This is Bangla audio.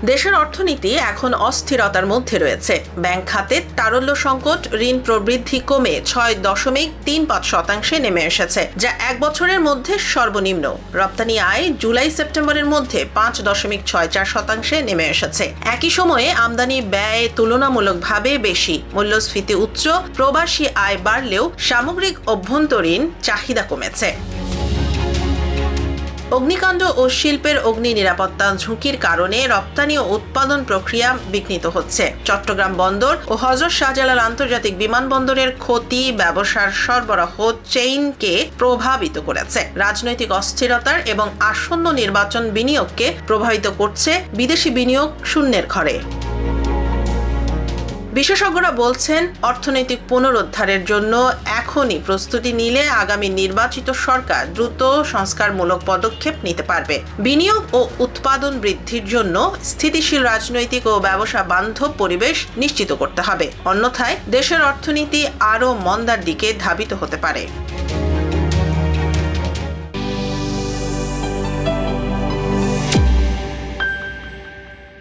দেশের অর্থনীতি এখন অস্থিরতার মধ্যে রয়েছে। ব্যাংক খাতে তারল্য সংকট, ঋণ প্রবৃদ্ধি কমে 6.35% নেমে এসেছে, যা এক বছরের মধ্যে সর্বনিম্ন। রপ্তানি আয় জুলাই সেপ্টেম্বরের মধ্যে 5.64% নেমে এসেছে। একই সময়ে আমদানি ব্যয় তুলনামূলকভাবে বেশি, মূল্যস্ফীতি উচ্চ, প্রবাসী আয় বাড়লেও সামগ্রিক অভ্যন্তরীণ চাহিদা কমেছে। অগ্নিকাণ্ড ও শিল্পের অগ্নি নিরাপত্তা ঝুঁকির কারণে রপ্তানি ও উৎপাদন প্রক্রিয়া বিঘ্নিত হচ্ছে। চট্টগ্রাম বন্দর ও হযরত শাহজালাল আন্তর্জাতিক বিমানবন্দরের ক্ষতি ব্যবসার সরবরাহ চেইনকে প্রভাবিত করেছে। রাজনৈতিক অস্থিরতার এবং আসন্ন নির্বাচন বিনিয়োগকে প্রভাবিত করছে, বিদেশি বিনিয়োগ শূন্যের ঘরে। বিশেষজ্ঞরা বলছেন, অর্থনৈতিক পুনরুদ্ধারের জন্য এখনই প্রস্তুতি নিলে আগামী নির্বাচিত সরকার দ্রুত সংস্কারমূলক পদক্ষেপ নিতে পারবে। বিনিয়োগ ও উৎপাদন বৃদ্ধির জন্য স্থিতিশীল রাজনৈতিক ও ব্যবসা বান্ধব পরিবেশ নিশ্চিত করতে হবে, অন্যথায় দেশের অর্থনীতি আরও মন্দার দিকে ধাবিত হতে পারে।